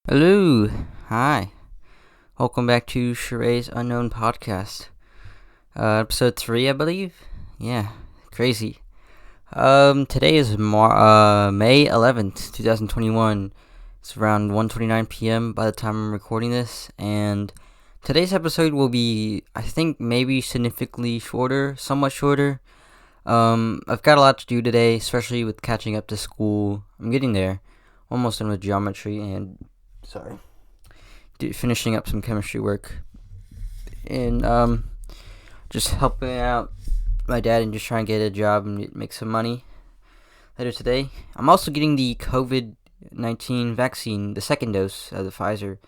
Hello, hi. Welcome back to Charay's Unknown Podcast. Episode 3, I believe. Yeah, crazy. Today is May 11th, 2021. It's around 1:29 p.m. by the time I'm recording this, and today's episode will be, I think, maybe significantly shorter, somewhat shorter. I've got a lot to do today, especially with catching up to school. I'm getting there. Almost done with geometry and, sorry, finishing up some chemistry work, and just helping out my dad and just trying to get a job and make some money later today. I'm also getting the COVID-19 vaccine, the second dose of the Pfizer,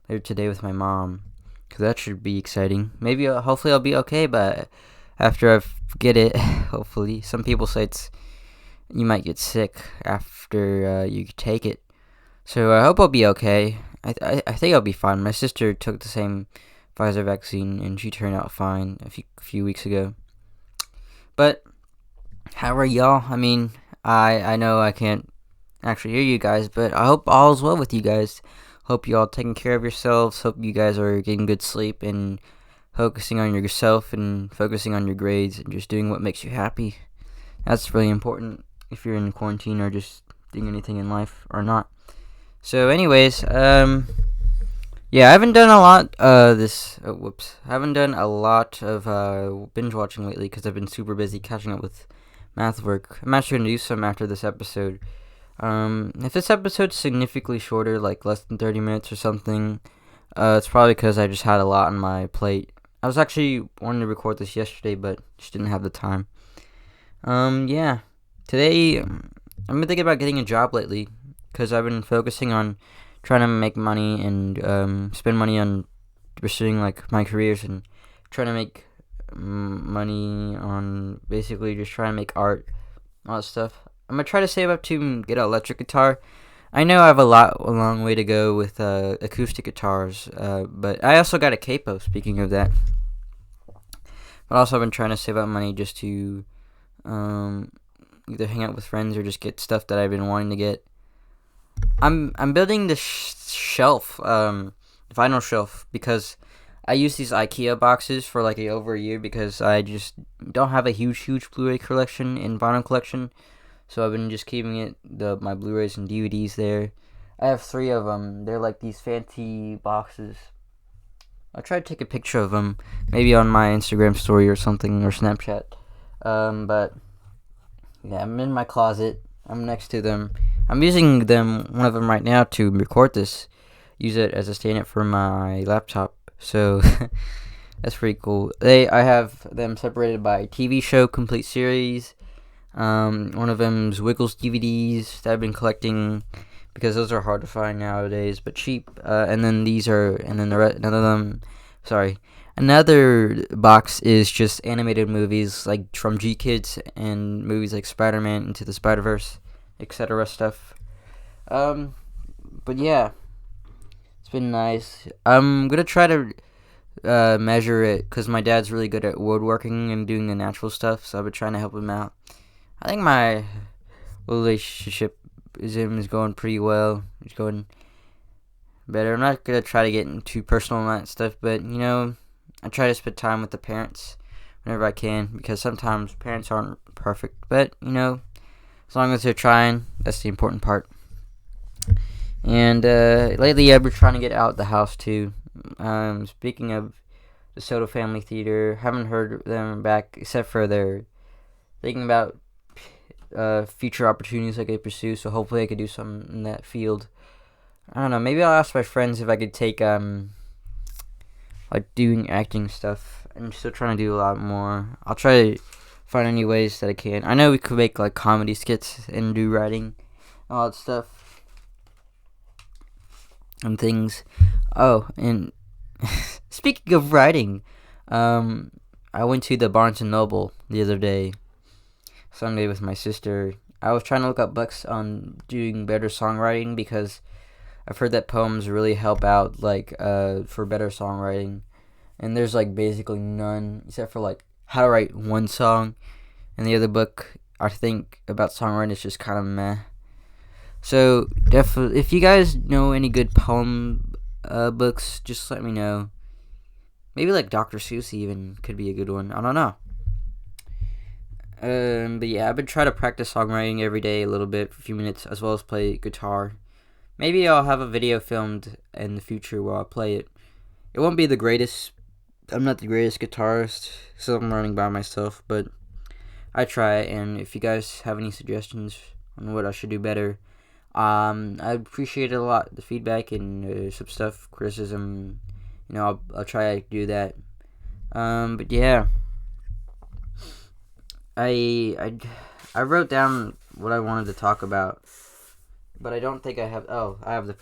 later today with my mom, because that should be exciting. Maybe, hopefully I'll be okay, but after I get it, hopefully. Some people say you might get sick after you take it. So I hope I'll be okay. I think I'll be fine. My sister took the same Pfizer vaccine and she turned out fine a few weeks ago. But how are y'all? I mean, I know I can't actually hear you guys, but I hope all is well with you guys. Hope you all taking care of yourselves. Hope you guys are getting good sleep and focusing on yourself and focusing on your grades and just doing what makes you happy. That's really important if you're in quarantine or just doing anything in life or not. So, anyways, yeah, I haven't done a lot. I haven't done a lot of binge watching lately because I've been super busy catching up with math work. I'm actually gonna do some after this episode. If this episode's significantly shorter, like less than 30 minutes or something, it's probably because I just had a lot on my plate. I was actually wanting to record this yesterday, but just didn't have the time. Yeah, today I've been thinking about getting a job lately, because I've been focusing on trying to make money and spend money on pursuing like my careers and trying to make money on basically just trying to make art, all that stuff. I'm gonna try to save up to get an electric guitar. I know I have a long way to go with acoustic guitars, but I also got a capo. Speaking of that, but also I've been trying to save up money just to either hang out with friends or just get stuff that I've been wanting to get. I'm building this shelf, vinyl shelf, because I use these IKEA boxes for like over a year because I just don't have a huge Blu-ray collection and vinyl collection, so I've been just keeping my Blu-rays and DVDs there. I have 3 of them. They're like these fancy boxes. I'll try to take a picture of them, maybe on my Instagram story or something, or Snapchat. But yeah, I'm in my closet. I'm next to them. I'm using one of them right now to record this. Use it as a stand-up for my laptop. So that's pretty cool. I have them separated by TV show complete series. One of them's Wiggles DVDs that I've been collecting because those are hard to find nowadays, but cheap. And then another box is just animated movies like from G Kids and movies like Spider-Man, Into the Spider-Verse, etc. stuff. But yeah, it's been nice. I'm gonna try to measure it because my dad's really good at woodworking and doing the natural stuff, so I've been trying to help him out. I think my relationship is going pretty well. It's going better. I'm not gonna try to get into personal and that stuff, but I try to spend time with the parents whenever I can because sometimes parents aren't perfect, but as long as they're trying, that's the important part. And lately, I've been trying to get out the house too. Speaking of the Soto Family Theater, haven't heard them back except for they're thinking about future opportunities I could pursue. So hopefully, I could do something in that field. I don't know. Maybe I'll ask my friends if I could take like doing acting stuff. I'm still trying to do a lot more. I'll try to find any ways that I can. I know we could make like comedy skits and do writing, all that stuff. And things. Oh, and speaking of writing, I went to the Barnes and Noble the other day, Sunday, with my sister. I was trying to look up books on doing better songwriting because I've heard that poems really help out, like, for better songwriting. And there's like basically none except for like how to write one song, and the other book I think about songwriting is just kind of meh. So definitely, if you guys know any good poem books, just let me know. Maybe like Dr. Seuss even could be a good one. I don't know. But yeah, I've been trying to practice songwriting every day a little bit for a few minutes, as well as play guitar. Maybe I'll have a video filmed in the future where I'll play it. It won't be the greatest. I'm not the greatest guitarist, so I'm running by myself, but I try. And if you guys have any suggestions on what I should do better, I appreciate it a lot. The feedback and some stuff, criticism. I'll try to do that. But yeah, I wrote down what I wanted to talk about, but I don't think I have. Oh, I have the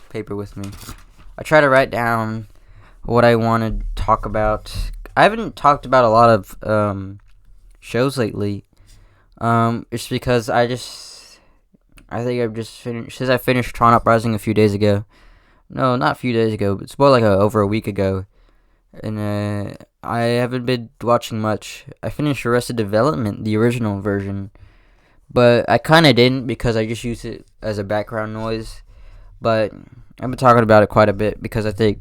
paper with me. I try to write down what I want to talk about. I haven't talked about a lot of shows lately. It's because I think I've just finished, since I finished Tron Uprising a few days ago. No, not a few days ago, but it's more like over a week ago. And I haven't been watching much. I finished Arrested Development, the original version, but I kind of didn't because I just used it as a background noise. But I've been talking about it quite a bit because I think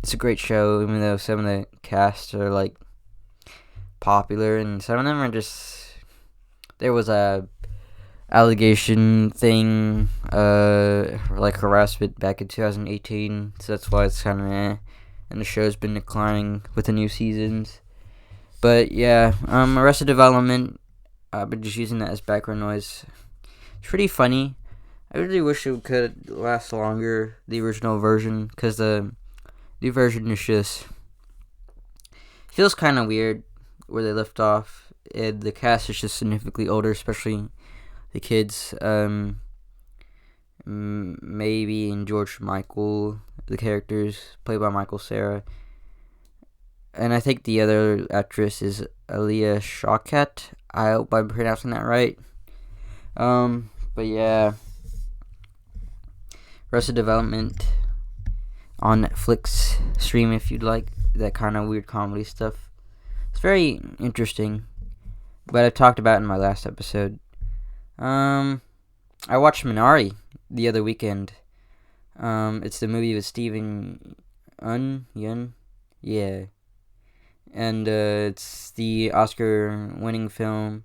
it's a great show, even though some of the casts are like popular and some of them are just. There was a allegation thing, like harassment back in 2018, so that's why it's kind of and the show's been declining with the new seasons. But yeah, Arrested Development, I've been just using that as background noise. It's pretty funny. I really wish it could last longer, the original version, because the new version is just feels kind of weird where they left off. And the cast is just significantly older, especially the kids. Maybe and George Michael, the characters played by Michael Cera, and I think the other actress is Alia Shawkat. I hope I'm pronouncing that right. But yeah, Arrested Development on Netflix. Stream if you'd like that kind of weird comedy stuff. It's very interesting, but I've talked about it in my last episode. I watched Minari the other weekend. It's the movie with Steven Yeun, yeah, and it's the Oscar-winning film.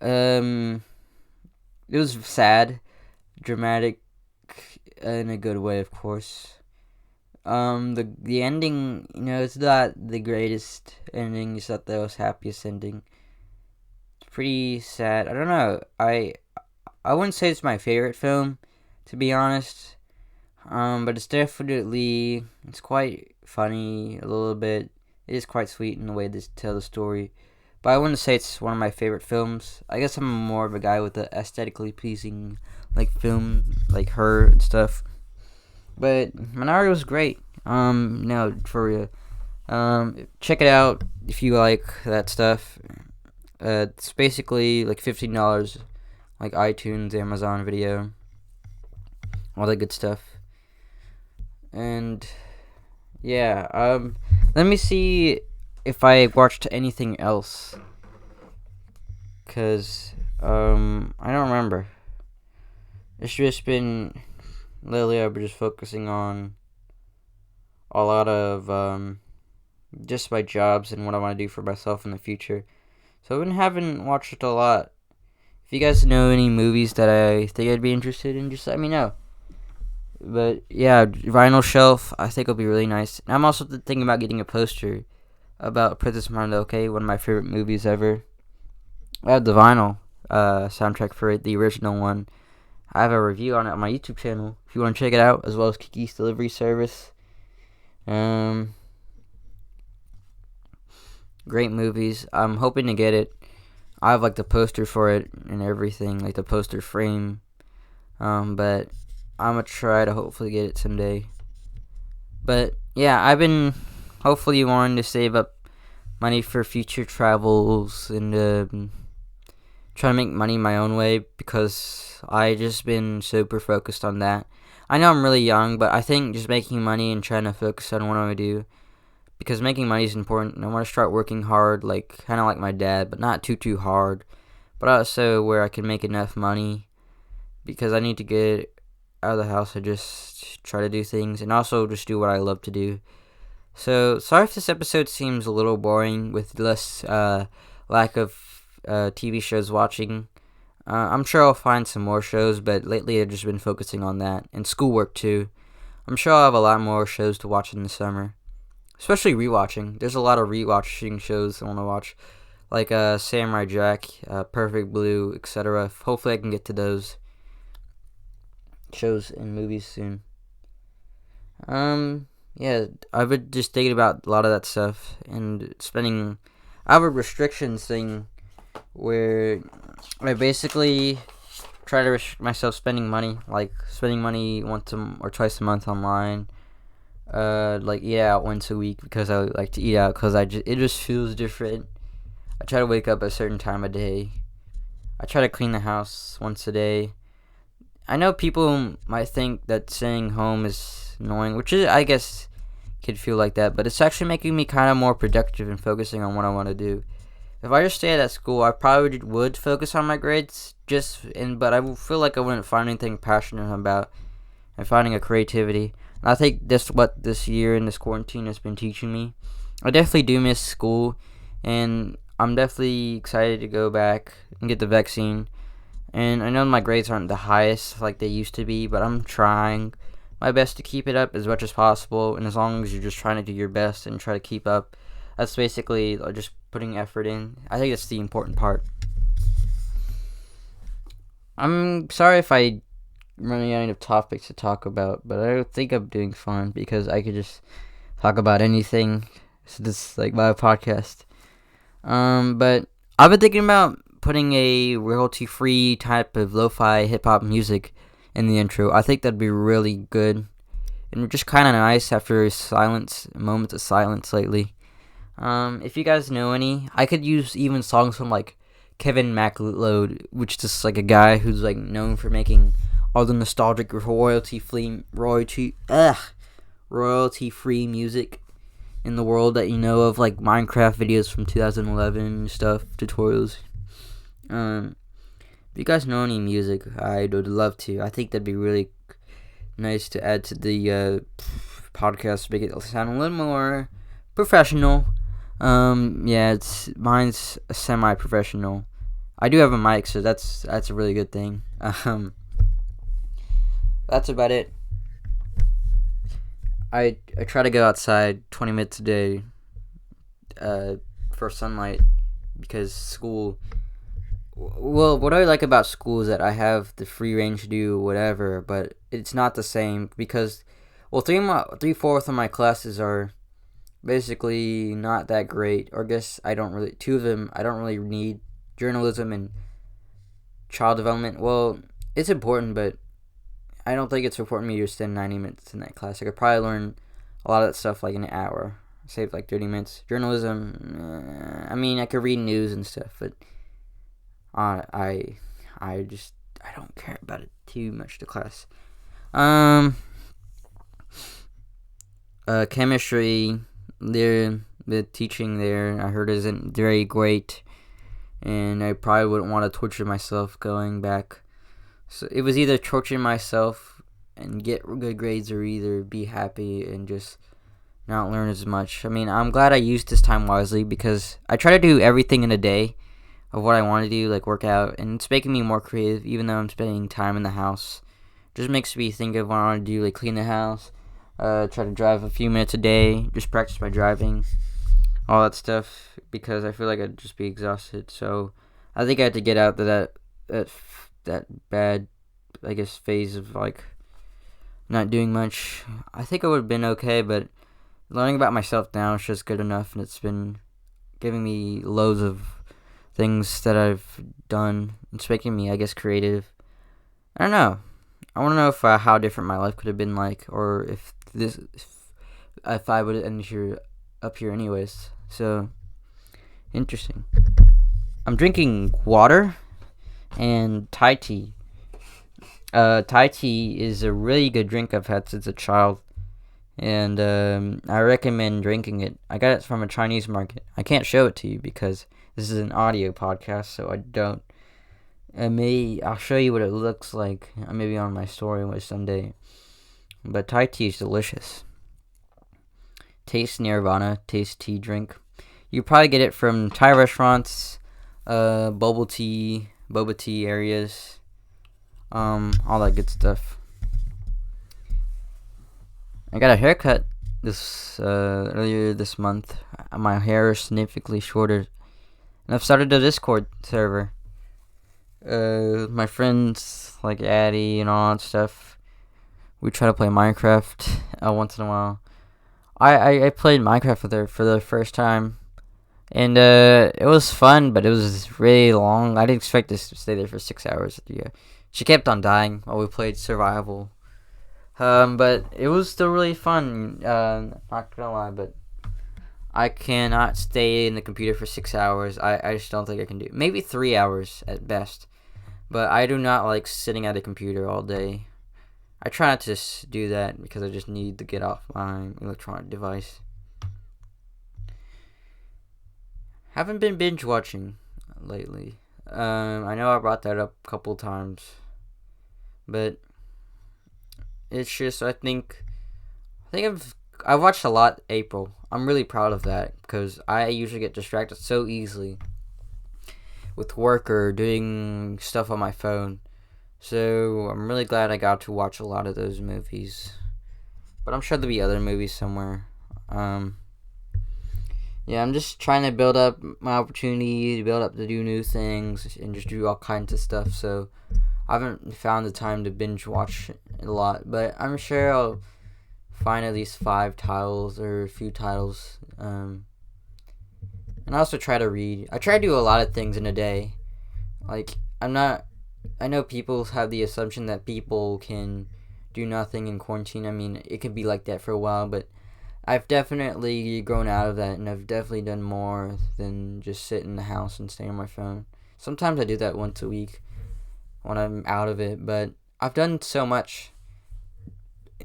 It was sad, dramatic, in a good way, of course. The ending, it's not the greatest ending. It's not the most happiest ending. It's pretty sad. I don't know. I wouldn't say it's my favorite film, to be honest. But it's quite funny a little bit. It is quite sweet in the way they tell the story. But I wouldn't say it's one of my favorite films. I guess I'm more of a guy with the aesthetically pleasing, film, like Her and stuff. But Minari was great. No, for real. Check it out if you like that stuff. It's basically like $15, like iTunes, Amazon Video, all that good stuff. And yeah, let me see if I watched anything else, cause I don't remember. It's just been lately I've been just focusing on a lot of just my jobs and what I want to do for myself in the future. So I haven't watched it a lot. If you guys know any movies that I think I'd be interested in, just let me know. But yeah, Vinyl Shelf, I think will be really nice. And I'm also thinking about getting a poster about Princess Mononoke, one of my favorite movies ever. I have the vinyl soundtrack for it, the original one. I have a review on it on my YouTube channel if you want to check it out, as well as Kiki's delivery service. Great movies. I'm hoping to get it. I have the poster for it and everything, like the poster frame. But I'm gonna try to hopefully get it someday. But yeah, I've been hopefully wanting to save up money for future travels and try to make money my own way, because I just been super focused on that. I know I'm really young, but I think just making money and trying to focus on what I want to do, because making money is important. And I want to start working hard, kind of like my dad, but not too hard, but also where I can make enough money. because I need to get out of the house and just try to do things, and also just do what I love to do. So sorry if this episode seems a little boring with less lack of TV shows watching. I'm sure I'll find some more shows, but lately I've just been focusing on that and schoolwork too. I'm sure I'll have a lot more shows to watch in the summer, especially rewatching. There's a lot of rewatching shows I want to watch, like Samurai Jack, Perfect Blue, etc. Hopefully I can get to those shows and movies soon. Yeah, I've been just thinking about a lot of that stuff and spending. I have a restrictions thing where I basically try to restrict myself spending money, like spending money once or twice a month online. Like eat out once a week because I like to eat out because it just feels different. I try to wake up at a certain time of day. I try to clean the house once a day. I know people might think that staying home is annoying, which is, I guess, could feel like that, but it's actually making me kind of more productive and focusing on what I want to do. If I just stayed at school, I probably would focus on my grades, but I feel like I wouldn't find anything passionate about and finding a creativity. And I think that's what this year in this quarantine has been teaching me. I definitely do miss school, and I'm definitely excited to go back and get the vaccine. And I know my grades aren't the highest like they used to be, but I'm trying my best to keep it up as much as possible. And as long as you're just trying to do your best and try to keep up, that's basically just putting effort in. I think that's the important part. I'm sorry if I'm running out of topics to talk about, but I think I'm doing fine because I could just talk about anything. So this is like my podcast. But I've been thinking about putting a royalty-free type of lo-fi hip-hop music in the intro. I think that'd be really good and just kind of nice after moments of silence lately. If you guys know any, I could use even songs from like Kevin MacLeod, which is just like a guy who's like known for making all the nostalgic royalty-free music in the world that you know of, like Minecraft videos from 2011 stuff, tutorials. If you guys know any music, I would love to. I think that'd be really nice to add to the podcast to make it sound a little more professional. Yeah, mine's semi-professional. I do have a mic, so that's a really good thing. That's about it. I try to go outside 20 minutes a day for sunlight because school. Well, what I like about school is that I have the free range to do whatever, but it's not the same because, well, 3/4 of my classes are basically not that great, or I guess two of them I don't really need, journalism and child development. Well, it's important, but I don't think it's important for me to spend 90 minutes in that class. I could probably learn a lot of that stuff like an hour, save like 30 minutes. Journalism, I mean, I could read news and stuff, but I don't care about it too much, the class. Chemistry, the teaching there, I heard, isn't very great, and I probably wouldn't want to torture myself going back. So it was either torture myself and get good grades, or either be happy and just not learn as much. I mean, I'm glad I used this time wisely because I try to do everything in a day of what I want to do, like work out, and it's making me more creative even though I'm spending time in the house. Just makes me think of what I want to do, like clean the house, try to drive a few minutes a day, just practice my driving, all that stuff, because I feel like I'd just be exhausted. So I think I had to get out of that bad, I guess, phase of like not doing much. I think I would have been okay, but learning about myself now is just good enough, and it's been giving me loads of things that I've done. It's making me, I guess, creative. I don't know. I want to know if how different my life could have been like, or if I would end up here anyways. So interesting. I'm drinking water and Thai tea. Thai tea is a really good drink I've had since a child, and I recommend drinking it. I got it from a Chinese market. I can't show it to you because this is an audio podcast, so I don't. I'll show you what it looks like. Maybe on my story someday. But Thai tea is delicious. Tastes Nirvana. Tastes tea drink. You probably get it from Thai restaurants, boba tea areas, all that good stuff. I got a haircut this earlier this month. My hair is significantly shorter, and I've started a Discord server. My friends like Addy and all that stuff. We try to play Minecraft once in a while. I played Minecraft with her for the first time. And it was fun, but it was really long. I didn't expect to stay there for 6 hours. Yeah, she kept on dying while we played survival. But it was still really fun. Not gonna lie, but I cannot stay in the computer for 6 hours. I just don't think I can do it. Maybe 3 hours at best. But I do not like sitting at a computer all day. I try not to do that because I just need to get off my electronic device. Haven't been binge watching lately. I know I brought that up a couple times, but it's just I think I've watched a lot April. I'm really proud of that because I usually get distracted so easily with work or doing stuff on my phone. So I'm really glad I got to watch a lot of those movies. But I'm sure there'll be other movies somewhere. Yeah, I'm just trying to build up my opportunity to build up to do new things and just do all kinds of stuff. So I haven't found the time to binge watch a lot, but I'm sure I'll find at least 5 titles or a few titles. And I also try to read. I try to do a lot of things in a day. Like I know people have the assumption that people can do nothing in quarantine. I mean, it could be like that for a while, but I've definitely grown out of that, and I've definitely done more than just sit in the house and stay on my phone. Sometimes I do that once a week when I'm out of it, but I've done so much,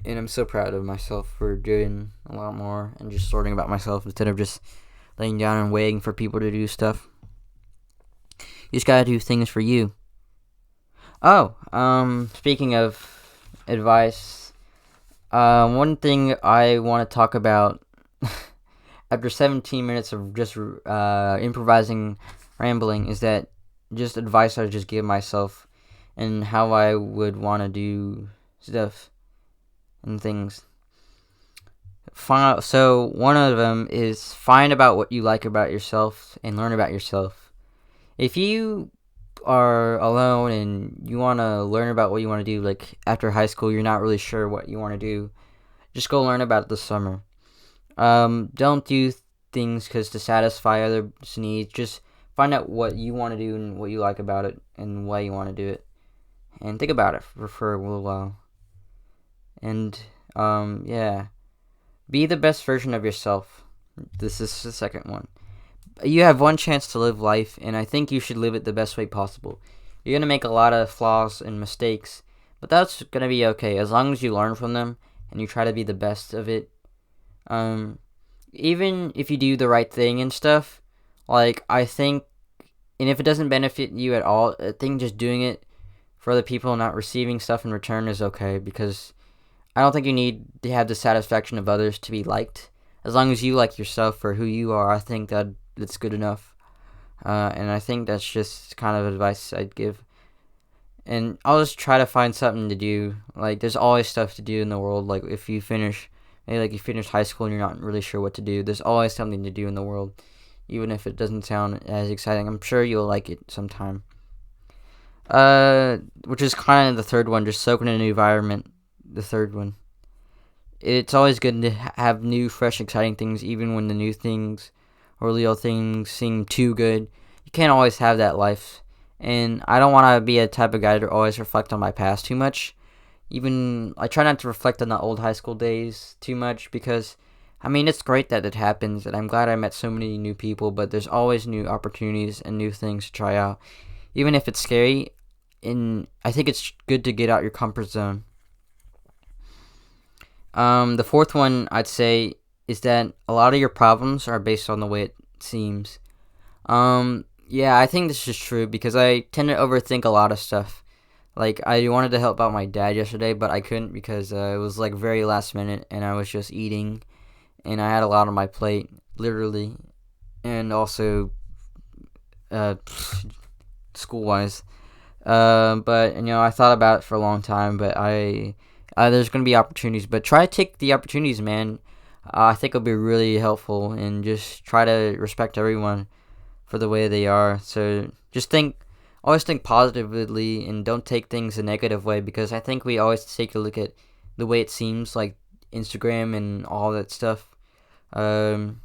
and I'm so proud of myself for doing a lot more and just sorting about myself instead of just laying down and waiting for people to do stuff. You just gotta do things for you. Oh, speaking of advice, one thing I want to talk about after 17 minutes of just improvising, rambling, is that just advice I just give myself and how I would want to do stuff and things. So one of them is find about what you like about yourself and learn about yourself. If you are alone and you want to learn about what you want to do, like after high school you're not really sure what you want to do, just go learn about it this summer. Don't do things because to satisfy others' needs. Just find out what you want to do and what you like about it and why you want to do it, and think about it for a little while. And yeah, be the best version of yourself. This is the second one. You have one chance to live life, and I think you should live it the best way possible. You're gonna make a lot of flaws and mistakes, but that's gonna be okay as long as you learn from them and you try to be the best of it. Even if you do the right thing and stuff, like I think, and if it doesn't benefit you at all, I think just doing it for other people and not receiving stuff in return is okay, because I don't think you need to have the satisfaction of others to be liked. As long as you like yourself for who you are, I think that's good enough. And I think that's just kind of advice I'd give. And I'll just try to find something to do. Like, there's always stuff to do in the world. Like, if you finish, maybe like you finish high school and you're not really sure what to do, there's always something to do in the world. Even if it doesn't sound as exciting, I'm sure you'll like it sometime. Which is kind of the third one, just soak in a new environment. The third one. It's always good to have new, fresh, exciting things, even when the new things or the old things seem too good. You can't always have that life. And I don't want to be a type of guy to always reflect on my past too much. Even, I try not to reflect on the old high school days too much because, I mean, it's great that it happens, and I'm glad I met so many new people, but there's always new opportunities and new things to try out. Even if it's scary, and I think it's good to get out your comfort zone. The fourth one I'd say is that a lot of your problems are based on the way it seems. Yeah, I think this is true because I tend to overthink a lot of stuff. Like, I wanted to help out my dad yesterday, but I couldn't because it was like very last minute and I was just eating and I had a lot on my plate, literally, and also uh, school wise. But I thought about it for a long time, but there's gonna be opportunities, but try to take the opportunities, man. I think it'll be really helpful, and just try to respect everyone for the way they are. So just always think positively, and don't take things a negative way, because I think we always take a look at the way it seems, like Instagram and all that stuff. Um,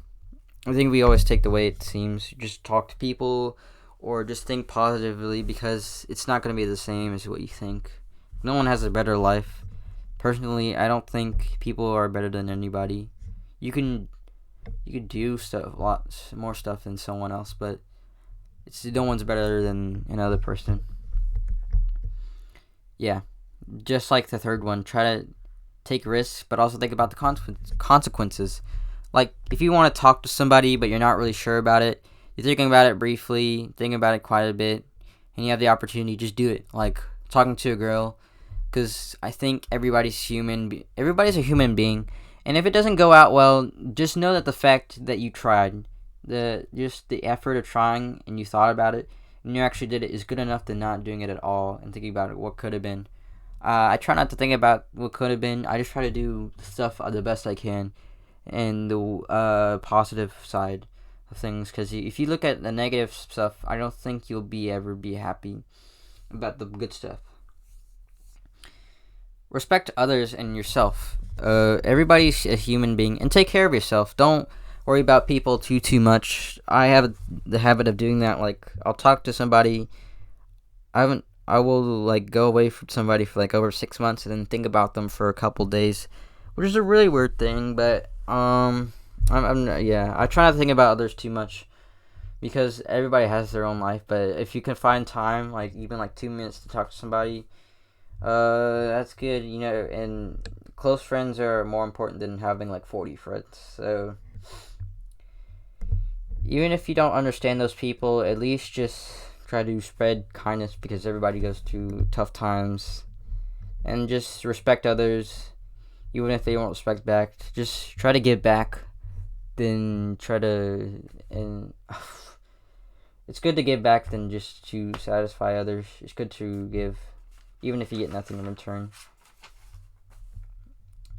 I think we always take the way it seems. Just talk to people, or just think positively, because it's not going to be the same as what you think. No one has a better life. Personally, I don't think people are better than anybody. You can do stuff, lots more stuff than someone else, but it's no one's better than another person. Yeah, just like the third one, try to take risks, but also think about the consequences. Like, if you want to talk to somebody but you're not really sure about it, you're thinking about it briefly, thinking about it quite a bit, and you have the opportunity, just do it. Like talking to a girl, because I think everybody's human. Everybody's a human being, and if it doesn't go out well, just know that the fact that you tried, the effort of trying, and you thought about it, and you actually did it, is good enough than not doing it at all and thinking about it, what could have been. I try not to think about what could have been. I just try to do stuff the best I can, and the positive side of things. Because if you look at the negative stuff, I don't think you'll ever be happy about the good stuff. Respect others and yourself. Everybody's a human being, and take care of yourself. Don't worry about people too much. I have the habit of doing that. Like, I'll talk to somebody. I will like go away from somebody for like over 6 months and then think about them for a couple days, which is a really weird thing. But I try not to think about others too much, because everybody has their own life. But if you can find time, like even like 2 minutes to talk to somebody, that's good, and close friends are more important than having like 40 friends. So even if you don't understand those people, at least just try to spread kindness, because everybody goes through tough times, and just respect others, even if they won't respect back. Just try to give back, then try to, and it's good to give back than just to satisfy others. It's good to give, even if you get nothing in return.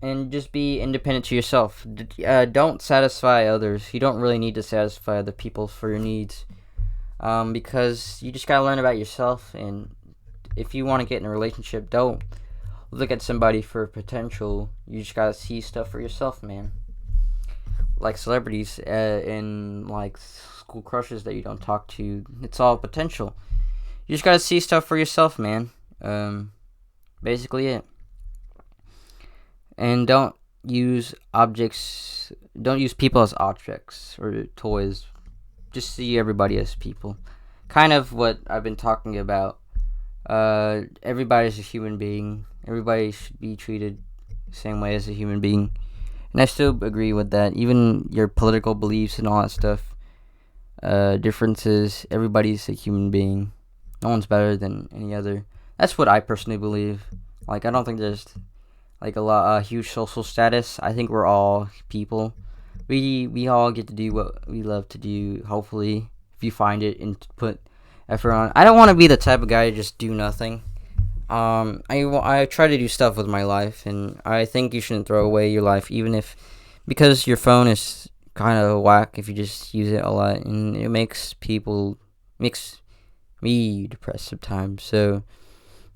And just be independent to yourself. Don't satisfy others. You don't really need to satisfy other people for your needs, because you just gotta learn about yourself. And if you want to get in a relationship, don't look at somebody for potential. You just gotta see stuff for yourself, man. Like celebrities, and like school crushes that you don't talk to, it's all potential. You just gotta see stuff for yourself, man. Basically it. And don't use people as objects or toys. Just see everybody as people. Kind of what I've been talking about. Everybody's a human being. Everybody should be treated the same way as a human being. And I still agree with that. Even your political beliefs and all that stuff, differences, everybody's a human being. No one's better than any other. That's what I personally believe. Like, I don't think there's like a huge social status. I think we're all people. We all get to do what we love to do. Hopefully, if you find it and put effort on. I don't want to be the type of guy to just do nothing. I try to do stuff with my life, and I think you shouldn't throw away your life, even if, because your phone is kind of whack if you just use it a lot, and it makes me depressed sometimes. So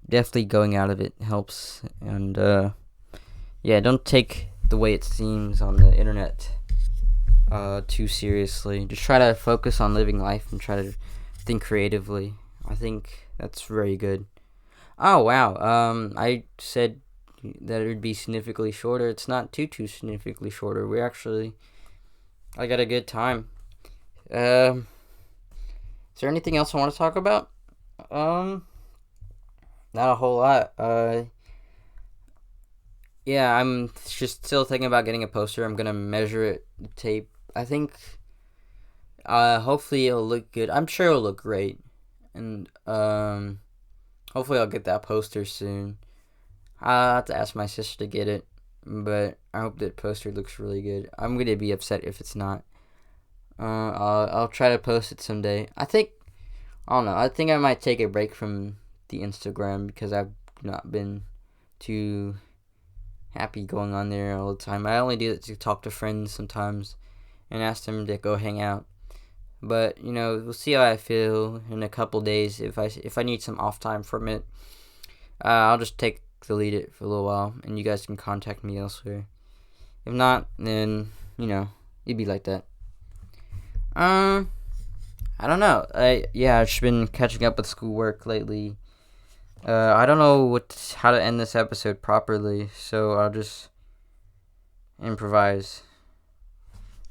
definitely going out of it helps, and yeah, don't take the way it seems on the internet too seriously. Just try to focus on living life and try to think creatively. I think that's very good. Oh wow. I said that it would be significantly shorter. It's not too significantly shorter. I got a good time. Is there anything else I want to talk about? Um, Not a whole lot. Yeah, I'm just still thinking about getting a poster. I'm gonna measure it, tape. I think Hopefully it'll look good. I'm sure it'll look great. And, hopefully I'll get that poster soon. I'll have to ask my sister to get it. But I hope that poster looks really good. I'm going to be upset if it's not. I'll try to post it someday. I don't know. I think I might take a break from the Instagram because I've not been too happy going on there all the time. I only do it to talk to friends sometimes and ask them to go hang out. But we'll see how I feel in a couple days. If I need some off time from it, I'll just delete it for a little while, and you guys can contact me elsewhere. If not, then it'd be like that. I don't know. I've just been catching up with schoolwork lately. I don't know how to end this episode properly, so I'll just improvise.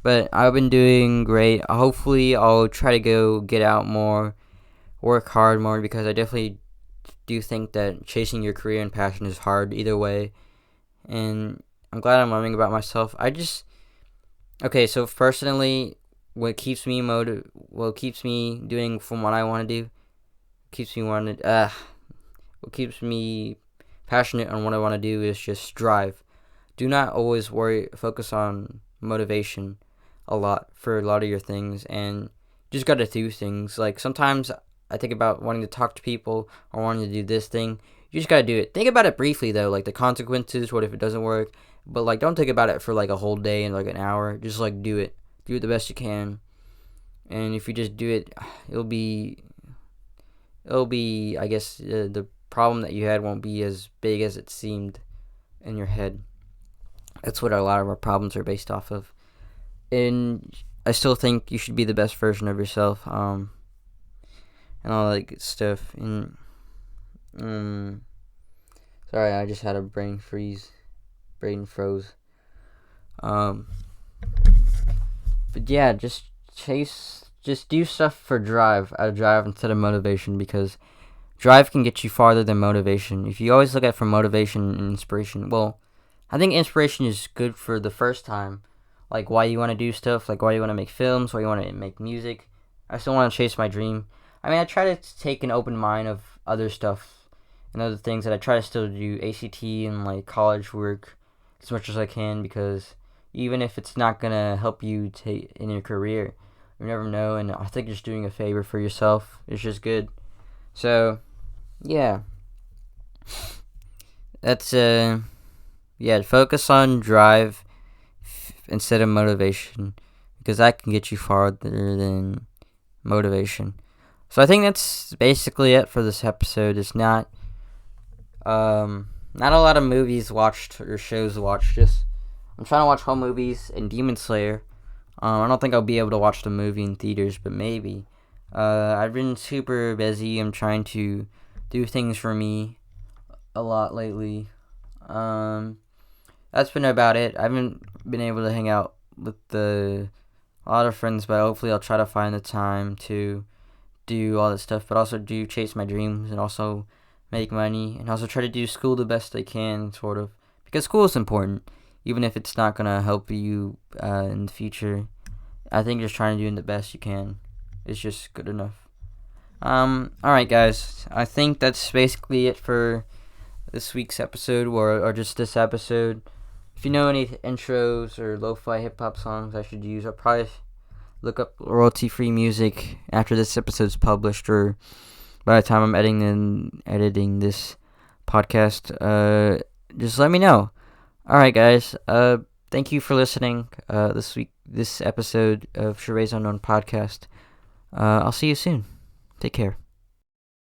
But I've been doing great. Hopefully, I'll try to go get out more, work hard more, because I definitely do think that chasing your career and passion is hard either way. And I'm glad I'm learning about myself. So personally, what keeps me doing from what I want to do, what keeps me passionate on what I want to do is just drive. Do not always focus on motivation a lot for a lot of your things, and just gotta do things. Like sometimes I think about wanting to talk to people or wanting to do this thing. You just gotta do it. Think about it briefly though, like the consequences. What if it doesn't work? But like, don't think about it for like a whole day and like an hour. Just like do it. Do it the best you can. And if you just do it, it'll be. I guess the problem that you had won't be as big as it seemed in your head. That's what a lot of our problems are based off of. And I still think you should be the best version of yourself. And all that good stuff. And sorry, I just had a brain froze. But yeah, just do stuff for drive, out of drive instead of motivation, because drive can get you farther than motivation. If you always look at it from motivation and inspiration, well, I think inspiration is good for the first time, like why you want to do stuff, like why you want to make films, why you want to make music. I still want to chase my dream. I mean, I try to take an open mind of other stuff and other things that I try to still do ACT and like college work as much as I can, because even if it's not gonna help you in your career, you never know. And I think just doing a favor for yourself is just good. So, yeah, that's focus on drive instead of motivation, because that can get you farther than motivation. So I think that's basically it for this episode. It's not a lot of movies watched or shows watched. Just I'm trying to watch home movies and Demon Slayer. I don't think I'll be able to watch the movie in theaters, but maybe. I've been super busy. I'm trying to do things for me a lot lately. That's been about it. I haven't been able to hang out with a lot of friends, but hopefully I'll try to find the time to do all that stuff, but also do chase my dreams and also make money, and also try to do school the best I can, sort of, because school is important, even if it's not gonna help you in the future. I think just trying to do the best you can is just good enough. Alright guys, I think that's basically it for this week's episode, or just this episode. If you know any intros or lo-fi hip-hop songs I should use, I'll probably look up royalty-free music after this episode's published, or by the time I'm editing this podcast. Just let me know. Alright guys, thank you for listening this episode of Charay's Unknown Podcast. I'll see you soon. Take care.